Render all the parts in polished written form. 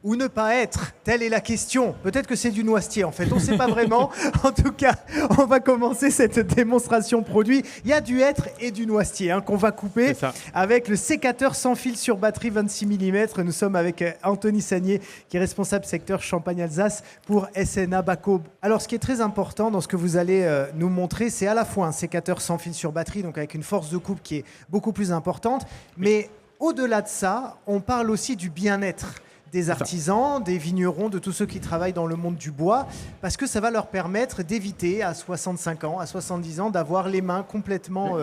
ou ne pas être? Telle est la question. Peut-être que c'est du noisetier, en fait. On ne sait pas vraiment. En tout cas, on va commencer cette démonstration produit. Il y a du être et du noisetier qu'on va couper avec le sécateur sans fil sur batterie 26 mm. Nous sommes avec Anthony Sagnier, qui est responsable secteur Champagne-Alsace pour SNA Baco. Alors, ce qui est très important dans ce que vous allez nous montrer, c'est à la fois un sécateur sans fil sur batterie, donc avec une force de coupe qui est beaucoup plus importante, mais au-delà de ça, on parle aussi du bien-être des artisans, des vignerons, de tous ceux qui travaillent dans le monde du bois, parce que ça va leur permettre d'éviter à 65 ans, à 70 ans, d'avoir les mains complètement,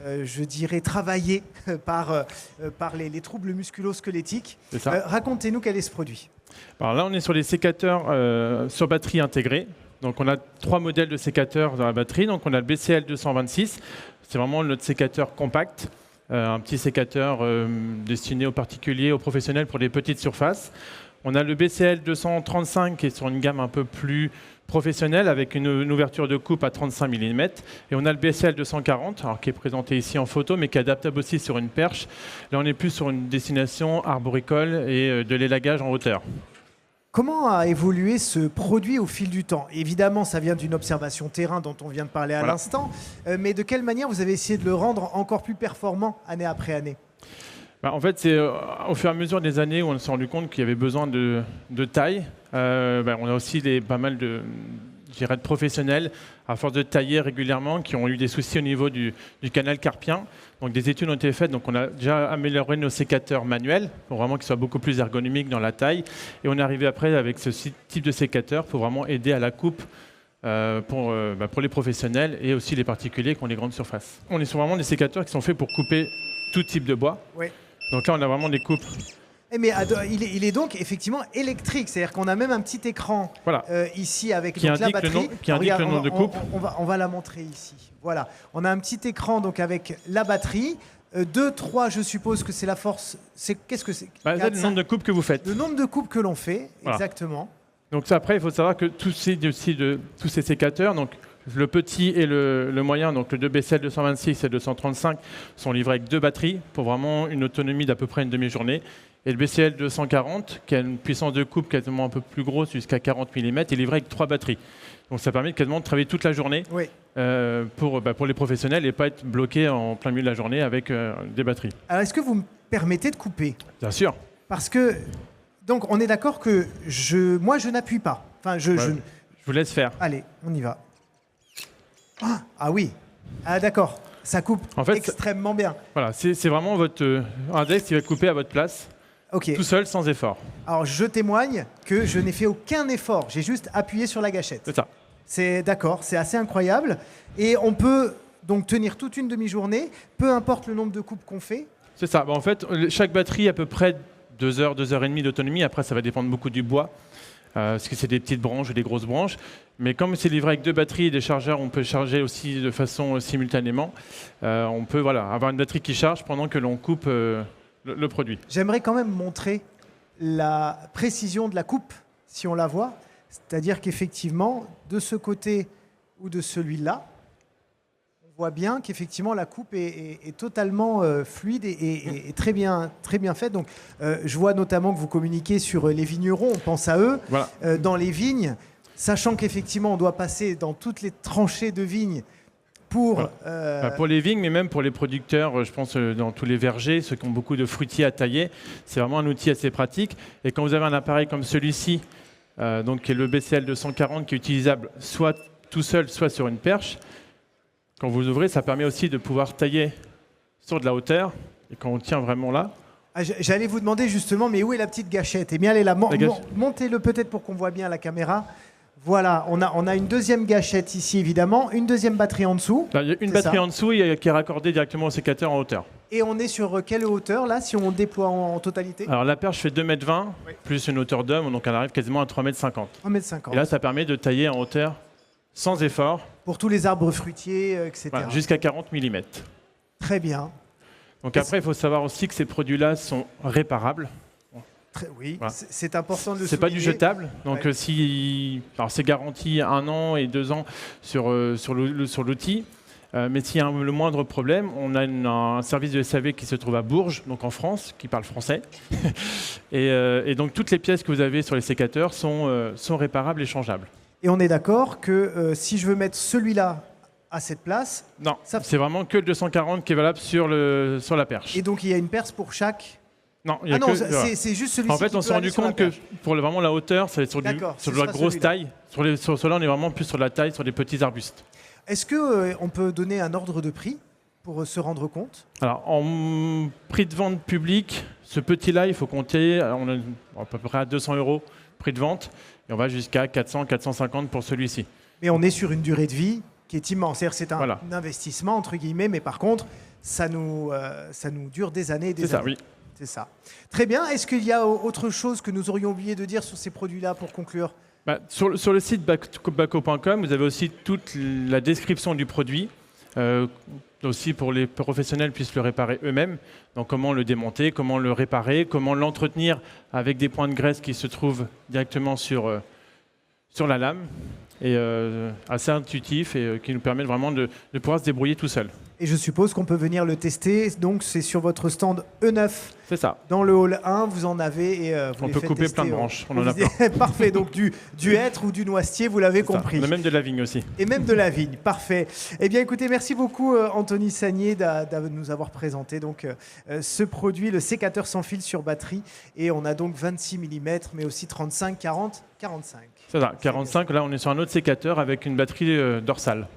je dirais, travaillées par les troubles musculo-squelettiques. Racontez-nous quel est ce produit. Alors là, on est sur les sécateurs sur batterie intégrée. Donc on a 3 modèles de sécateurs dans la batterie. Donc on a le BCL 226, c'est vraiment notre sécateur compact. Un petit sécateur destiné aux particuliers, aux professionnels pour des petites surfaces. On a le BCL 235 qui est sur une gamme un peu plus professionnelle avec une ouverture de coupe à 35 mm. Et on a le BCL 240 alors, qui est présenté ici en photo mais qui est adaptable aussi sur une perche. Là on est plus sur une destination arboricole et de l'élagage en hauteur. Comment a évolué ce produit au fil du temps? Évidemment, ça vient d'une observation terrain dont on vient de parler à l'instant, mais de quelle manière vous avez essayé de le rendre encore plus performant année après année? En fait, c'est au fur et à mesure des années où on s'est rendu compte qu'il y avait besoin de taille. On a aussi pas mal de professionnels, à force de tailler régulièrement, qui ont eu des soucis au niveau du canal carpien. Donc des études ont été faites, donc on a déjà amélioré nos sécateurs manuels pour vraiment qu'ils soient beaucoup plus ergonomiques dans la taille. Et on est arrivé après avec ce type de sécateur pour vraiment aider à la coupe pour les professionnels et aussi les particuliers qui ont des grandes surfaces. On est sur vraiment des sécateurs qui sont faits pour couper tout type de bois. Oui. Donc là, on a vraiment des coupes. Mais il est donc effectivement électrique, c'est-à-dire qu'on a même un petit écran ici avec qui indique la batterie. qui indique le nombre de coupes. On va la montrer ici. Voilà, on a un petit écran donc avec la batterie. 2, 3, je suppose que c'est la force. Qu'est-ce que c'est? Le nombre de coupes que vous faites. Le nombre de coupes que l'on fait, exactement. Donc ça, après, il faut savoir que tous ces sécateurs, donc le petit et le moyen, donc le 2BCL 226 et 235, sont livrés avec 2 batteries pour vraiment une autonomie d'à peu près une demi-journée. Et le BCL 240, qui a une puissance de coupe quasiment un peu plus grosse, jusqu'à 40 mm, est livré avec 3 batteries. Donc ça permet quasiment de travailler toute la journée pour les professionnels et pas être bloqué en plein milieu de la journée avec des batteries. Alors est-ce que vous me permettez de couper? Bien sûr. Parce que, donc on est d'accord que moi je n'appuie pas. Enfin, je vous laisse faire. Allez, on y va. Ah oui, d'accord, ça coupe extrêmement bien. Voilà, c'est vraiment votre index qui va couper à votre place. Tout seul, sans effort. Alors, je témoigne que je n'ai fait aucun effort. J'ai juste appuyé sur la gâchette. C'est ça. C'est d'accord, c'est assez incroyable. Et on peut donc tenir toute une demi-journée, peu importe le nombre de coupes qu'on fait. C'est ça. En fait, chaque batterie a à peu près 2 heures, 2 heures et demie d'autonomie. Après, ça va dépendre beaucoup du bois, parce que c'est des petites branches ou des grosses branches. Mais comme c'est livré avec 2 batteries et des chargeurs, on peut charger aussi de façon simultanément. On peut avoir une batterie qui charge pendant que l'on coupe le produit. J'aimerais quand même montrer la précision de la coupe, si on la voit. C'est-à-dire qu'effectivement, de ce côté ou de celui-là, on voit bien qu'effectivement la coupe est totalement fluide et très bien faite. Donc, je vois notamment que vous communiquez sur les vignerons, on pense à eux, dans les vignes, sachant qu'effectivement on doit passer dans toutes les tranchées de vignes pour les vignes, mais même pour les producteurs, je pense dans tous les vergers, ceux qui ont beaucoup de fruitiers à tailler, c'est vraiment un outil assez pratique. Et quand vous avez un appareil comme celui-ci, donc qui est le BCL 240, qui est utilisable soit tout seul, soit sur une perche, quand vous ouvrez, ça permet aussi de pouvoir tailler sur de la hauteur. Et quand on tient vraiment là... J'allais vous demander justement, mais où est la petite gâchette? Eh bien, elle est là. Montez-le peut-être pour qu'on voit bien la caméra. Voilà, on a une deuxième gâchette ici, évidemment, une deuxième batterie en dessous. Il y a une batterie en dessous qui est raccordée directement au sécateur en hauteur. Et on est sur quelle hauteur, là, si on déploie en totalité? Alors la perche fait 2,20 m, plus une hauteur d'homme, donc elle arrive quasiment à 3,50 m. 3,50 m. Et là, ça permet de tailler en hauteur sans effort. Pour tous les arbres fruitiers, etc. Jusqu'à 40 mm. Très bien. Donc après, il faut savoir aussi que ces produits-là sont réparables. Oui, c'est important de le souligner. C'est pas du jetable, donc c'est garanti 1 an et 2 ans sur l'outil. Mais s'il y a le moindre problème, on a un service de SAV qui se trouve à Bourges, donc en France, qui parle français. et donc toutes les pièces que vous avez sur les sécateurs sont réparables et changeables. Et on est d'accord que si je veux mettre celui-là à cette place... Non, c'est vraiment que le 240 qui est valable sur la perche. Et donc il y a une perce pour chaque... Non, c'est juste celui-ci. En fait, on s'est rendu compte que pour vraiment la hauteur, ça va être sur de la grosse taille. Sur cela, on est vraiment plus sur la taille, sur des petits arbustes. Est-ce qu'on peut donner un ordre de prix pour se rendre compte? Alors, en prix de vente public, ce petit-là, il faut compter, on est à peu près à 200 € prix de vente, et on va jusqu'à 400, 450 pour celui-ci. Mais on est sur une durée de vie qui est immense. C'est-à-dire c'est un investissement, entre guillemets, mais par contre, ça nous dure des années et des années. C'est ça, oui. C'est ça. Très bien. Est-ce qu'il y a autre chose que nous aurions oublié de dire sur ces produits-là pour conclure? Sur le site baco.com, vous avez aussi toute la description du produit, aussi pour les professionnels puissent le réparer eux-mêmes. Donc comment le démonter, comment le réparer, comment l'entretenir avec des points de graisse qui se trouvent directement sur la lame. Et assez intuitif et qui nous permet vraiment de pouvoir se débrouiller tout seul. Et je suppose qu'on peut venir le tester. Donc c'est sur votre stand E9. C'est ça. Dans le hall 1, vous en avez et on peut couper plein de branches. On en a plein. Parfait. Donc du hêtre ou du noisetier, vous l'avez compris. On a même de la vigne aussi. Et même de la vigne. Parfait. Eh bien, écoutez, merci beaucoup Anthony Sagnier de nous avoir présenté donc ce produit, le sécateur sans fil sur batterie. Et on a donc 26 mm, mais aussi 35, 40, 45. C'est ça. 45. Là, on est sur un autre sécateur avec une batterie dorsale.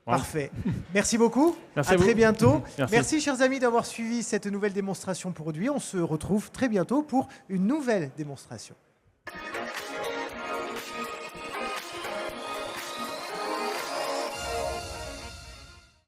Voilà. Parfait. Merci beaucoup. Merci à très bientôt. Merci, chers amis, d'avoir suivi cette nouvelle démonstration produit. On se retrouve très bientôt pour une nouvelle démonstration.